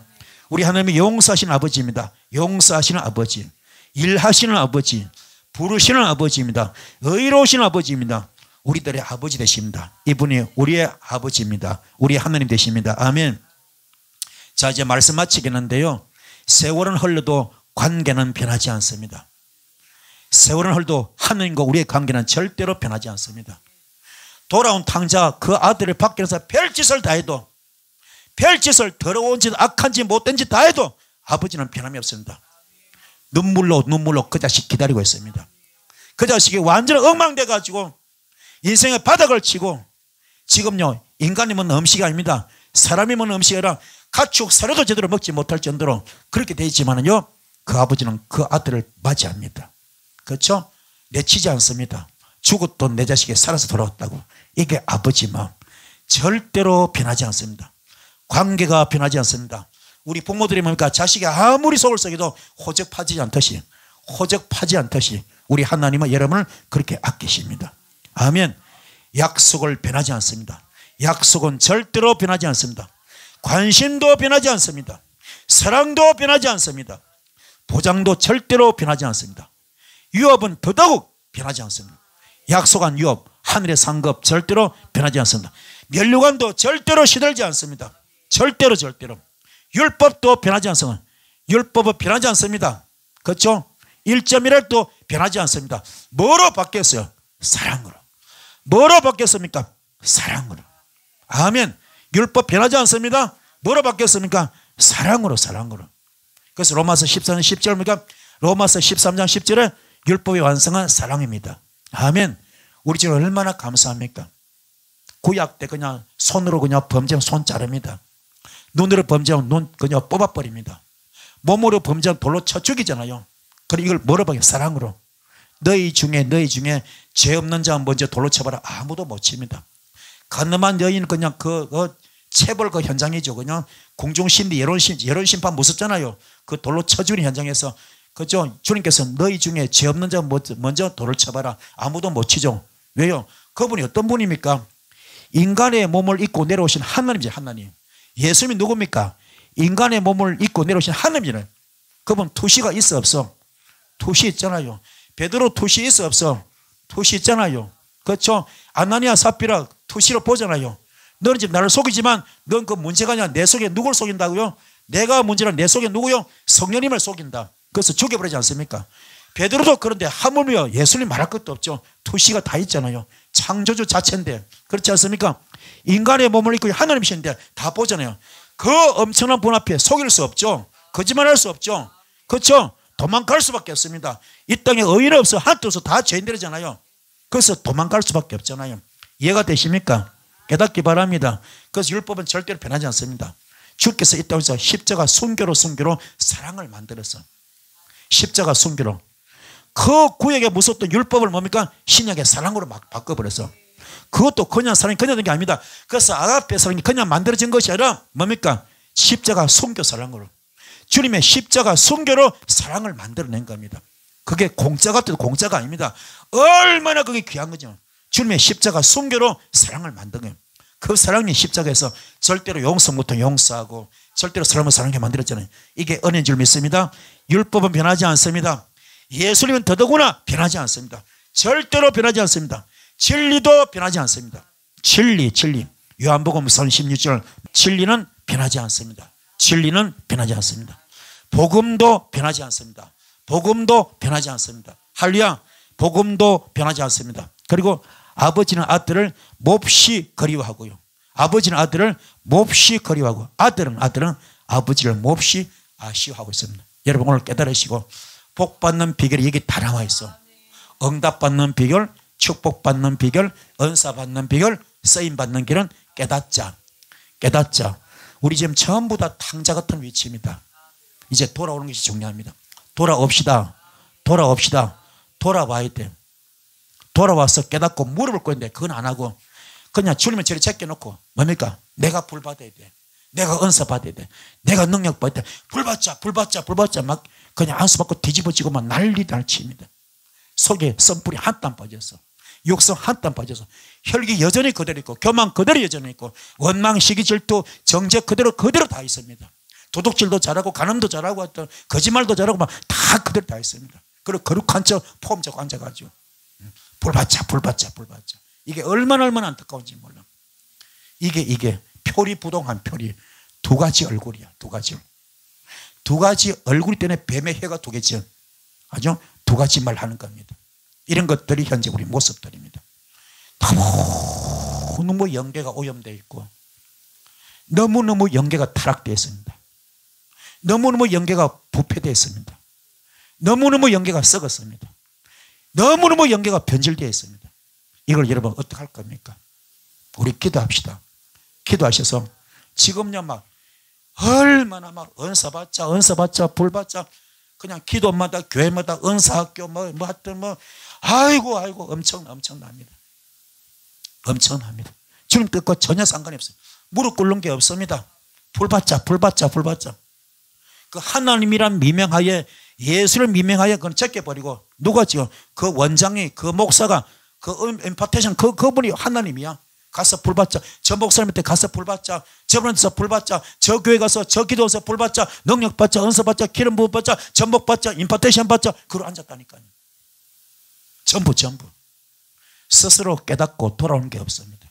우리 하나님이 용서하시는 아버지입니다. 용서하시는 아버지, 일하시는 아버지, 부르시는 아버지입니다. 의로우신 아버지입니다. 우리들의 아버지 되십니다. 이분이 우리의 아버지입니다. 우리 하나님 되십니다. 아멘. 자, 이제 말씀 마치겠는데요. 세월은 흘러도 관계는 변하지 않습니다. 세월은 흘러도 하나님과 우리의 관계는 절대로 변하지 않습니다. 돌아온 탕자 그 아들을 밖에서 별짓을 다 해도, 별짓을 더러운 짓, 악한 짓, 못된 짓 다 해도 아버지는 변함이 없습니다. 눈물로 그 자식 기다리고 있습니다. 그 자식이 완전히 엉망돼 가지고 인생의 바닥을 치고, 지금요 인간이 먹는 음식이 아닙니다. 사람이 먹는 음식이 아니라 가축 사료도 제대로 먹지 못할 정도로 그렇게 되어 있지만요, 그 아버지는 그 아들을 맞이합니다. 그렇죠? 내치지 않습니다. 죽었던 내 자식이 살아서 돌아왔다고. 이게 아버지 마음. 절대로 변하지 않습니다. 관계가 변하지 않습니다. 우리 부모들이 뭡니까? 자식이 아무리 속을 썩여도 호적파지 않듯이 우리 하나님은 여러분을 그렇게 아끼십니다. 아멘. 약속을 변하지 않습니다. 약속은 절대로 변하지 않습니다. 관심도 변하지 않습니다. 사랑도 변하지 않습니다. 보장도 절대로 변하지 않습니다. 유업은 더더욱 변하지 않습니다. 약속한 유업, 하늘의 상급 절대로 변하지 않습니다. 면류관도 절대로 시들지 않습니다. 절대로. 율법도 변하지 않습니다. 율법은 변하지 않습니다. 그렇죠? 1.1핵도 변하지 않습니다. 뭐로 바뀌었어요? 사랑으로. 뭐로 바뀌었습니까? 사랑으로. 아멘. 율법 변하지 않습니다. 뭐로 바뀌었습니까? 사랑으로. 그래서 로마서 14장 10절입니까? 로마서 13장 10절에 율법의 완성은 사랑입니다. 아멘. 우리 지금 얼마나 감사합니까? 구약 때 그냥 손으로 그냥 범죄하면 손 자릅니다. 눈으로 범죄하면 눈 그냥 뽑아버립니다. 몸으로 범죄하면 돌로 쳐 죽이잖아요. 그리고 이걸 뭐로 바뀌어요? 사랑으로. 너희 중에 죄 없는 자 먼저 돌로 쳐봐라. 아무도 못 칩니다. 가늠한 여인은 그냥 체벌 그 현장이죠. 그냥 공중신비 여론 심판 무섭잖아요. 그 돌로 쳐주는 현장에서, 그죠? 주님께서 너희 중에 죄 없는 자 먼저 돌을 쳐봐라. 아무도 못 치죠. 왜요? 그분이 어떤 분입니까? 인간의 몸을 입고 내려오신 하나님이죠. 하나님. 예수님이 누굽니까? 인간의 몸을 입고 내려오신 하나님이잖아요. 그분 투시가 있어 없어? 투시 있잖아요. 베드로 투시 있어 없어? 투시 있잖아요. 그렇죠? 아나니아 삽비라 투시로 보잖아요. 너는 지금 나를 속이지만 넌 그 문제가 아니라 내 속에 누굴 속인다고요? 내가 문제라 내 속에 누구요? 성령님을 속인다. 그래서 죽여버리지 않습니까? 베드로도 그런데 하물며 예수님 말할 것도 없죠. 투시가 다 있잖아요. 창조주 자체인데 그렇지 않습니까? 인간의 몸을 입고 하나님이신데 다 보잖아요. 그 엄청난 분 앞에 속일 수 없죠. 거짓말할 수 없죠. 그렇죠? 도망갈 수밖에 없습니다. 이 땅에 의인 없어 하나도 없어 다 죄인들이잖아요. 그래서 도망갈 수밖에 없잖아요. 이해가 되십니까? 깨닫기 바랍니다. 그래서 율법은 절대로 변하지 않습니다. 주께서 이 땅에서 십자가 순교로 사랑을 만들었어. 십자가 순교로. 그 구약에 무섭던 율법을 뭡니까? 신약의 사랑으로 막 바꿔버렸어. 그것도 그냥 사랑이 그냥 된 게 아닙니다. 그래서 아가페 사랑이 그냥 만들어진 것이 아니라 뭡니까? 십자가 순교 사랑으로. 주님의 십자가 순교로 사랑을 만들어낸 겁니다. 그게 공짜 같아도 공짜가 아닙니다. 얼마나 그게 귀한 거죠. 주님의 십자가 순교로 사랑을 만든 거예요. 그 사랑이 십자가에서 절대로 용서 못한 용서하고 절대로 사람을 사랑하게 만들었잖아요. 이게 은혜인 줄 믿습니다. 율법은 변하지 않습니다. 예수님은 더더구나 변하지 않습니다. 절대로 변하지 않습니다. 진리도 변하지 않습니다. 진리 요한복음 16절 진리는 변하지 않습니다. 진리는 변하지 않습니다. 복음도 변하지 않습니다. 복음도 변하지 않습니다. 할렐루야. 복음도 변하지 않습니다. 그리고 아버지는 아들을 몹시 그리워하고요. 아버지는 아들을 몹시 그리워하고 아들은 아버지를 몹시 아쉬워하고 있습니다. 여러분 오늘 깨달으시고 복받는 비결이 여기 다 나와 있어. 응답받는 비결, 축복받는 비결, 은사받는 비결, 쓰임받는 길은 깨닫자. 우리 지금 전부 다 탕자 같은 위치입니다. 이제 돌아오는 것이 중요합니다. 돌아옵시다. 돌아와야 돼. 돌아와서 깨닫고 무릎을 꿇는데 그건 안 하고 그냥 주님을 저리 제껴놓고 뭡니까? 내가 불 받아야 돼. 내가 은사 받아야 돼. 내가 능력 받아야 돼. 불 받자 막 그냥 안수 받고 뒤집어지고 막 난리칩니다. 속에 썬불이 한 땀 빠져서 육성 한 땀 빠져서 혈기 여전히 그대로 있고 교만 그대로 여전히 있고 원망 시기 질투 정죄 그대로 다 있습니다. 도둑질도 잘하고 간음도 잘하고 어떤 거짓말도 잘하고 막 다 그대로 다 있습니다. 그리고 거룩한 척 폼 잡고 앉아가지고 불 받자. 이게 얼마나 안타까운지 몰라. 이게 표리부동한 표리. 두 가지 얼굴이야. 두 가지 얼굴 때문에 뱀의 혀가 두 개죠. 아주 두 가지 말 하는 겁니다. 이런 것들이 현재 우리 모습들입니다. 너무 영계가 오염되어 있고 너무너무 영계가 타락되어 있습니다. 너무너무 영계가 부패되어 있습니다. 너무너무 영계가 썩었습니다. 너무너무 영계가 변질되어 있습니다. 이걸 여러분 어떻게 할 겁니까? 우리 기도합시다. 기도하셔서 지금요 막 얼마나 막 은사 받자 불 받자 그냥 기도마다 교회마다 은사학교 뭐 하여튼 아이고 엄청납니다. 엄청납니다. 주님 뜻과 전혀 상관이 없어요. 무릎 꿇는 게 없습니다. 불 받자. 그 하나님이란 미명하에 예수를 미명하에 그건 제껴버리고 누가 지금 그 원장이 그 목사가 그 임파테이션 그분이 하나님이야. 가서 불 받자. 저 목사님한테 가서 불 받자. 저분한테서 불 받자. 저 교회 가서 저 기도에서 불 받자. 능력 받자. 은사 받자. 기름 부음 받자. 전복 받자. 임파테이션 받자. 그러 앉았다니까요. 전부 스스로 깨닫고 돌아오는 게 없습니다.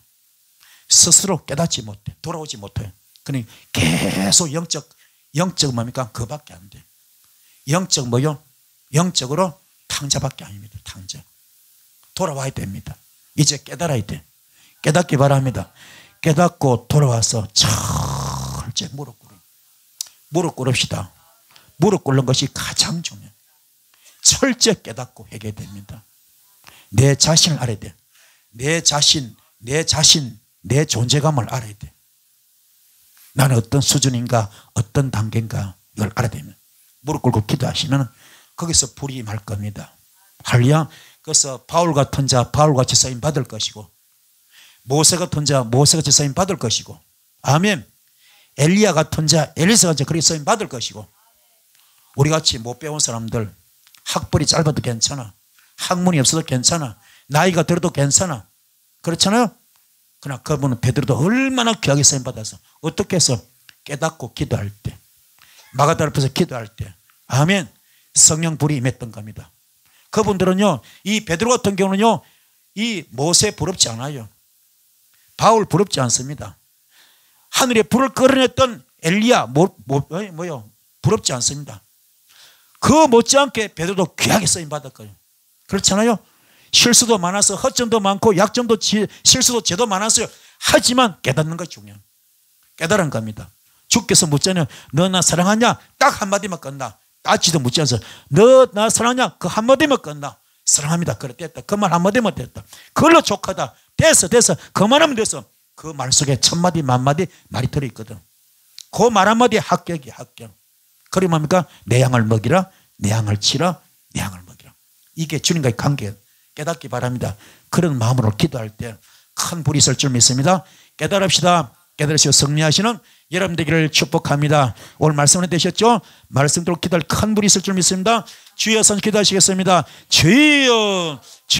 스스로 깨닫지 못해. 돌아오지 못해. 그러니 계속 영적 뭡니까? 그밖에 안 돼. 영적 뭐요? 영적으로 탕자밖에 아닙니다. 탕자. 돌아와야 됩니다. 이제 깨달아야 돼. 깨닫기 바랍니다. 깨닫고 돌아와서 철저히 무릎 꿇읍시다. 무릎 꿇는 것이 가장 중요해요. 철저히 깨닫고 회개됩니다. 내 자신을 알아야 돼. 내 존재감을 알아야 돼. 나는 어떤 수준인가 어떤 단계인가 이걸 알아야 됩니다. 무릎 꿇고 기도하시면 거기서 불이 임할 겁니다. 할렐루야. 그래서 바울 같은 자 바울같이 쓰임 받을 것이고 모세 같은 자 모세같이 쓰임 받을 것이고 아멘. 엘리야 같은 자 엘리사같이 그렇게 쓰임 받을 것이고 우리같이 못 배운 사람들 학벌이 짧아도 괜찮아. 학문이 없어도 괜찮아. 나이가 들어도 괜찮아. 그렇잖아요. 그러나 그분은 베드로도 얼마나 귀하게 쓰임 받아서 어떻게 해서 깨닫고 기도할 때 마가다라 앞에서 기도할 때 아멘 성령 불이 임했던 겁니다. 그분들은요 이 베드로 같은 경우는요 이 모세 부럽지 않아요. 바울 부럽지 않습니다. 하늘에 불을 끌어냈던 엘리야 뭐요? 부럽지 않습니다. 그 못지않게 베드로도 귀하게 쓰임 받았거든요. 그렇잖아요. 실수도 많아서 허점도 많고 약점도 실수도 죄도 많았어요. 하지만 깨닫는 것이 중요해요. 깨달은 겁니다. 주께서 묻잖아요. 너 나 사랑하냐? 딱 한마디만 끝나. 따지도 묻지 않아서 너 나 사랑하냐? 그 한마디만 끝나. 사랑합니다. 그래 됐다. 그 말 한마디만 됐다. 그걸로 족하다. 됐어. 그 말하면 됐어. 그 말 속에 천마디 만마디 말이 들어있거든. 그 말 한마디 합격이 합격. 그리 뭡니까? 내 양을 먹이라, 내 양을 치라, 내 양을 먹이라. 이게 주님과의 관계 깨닫기 바랍니다. 그런 마음으로 기도할 때 큰 불이 있을 줄 믿습니다. 깨달읍시다. 깨달으시고 승리하시는 여러분 되기를 축복합니다. 오늘 말씀은 되셨죠? 말씀대로 기도할 큰 불이 있을 줄 믿습니다. 주여 선 기도하시겠습니다. 주여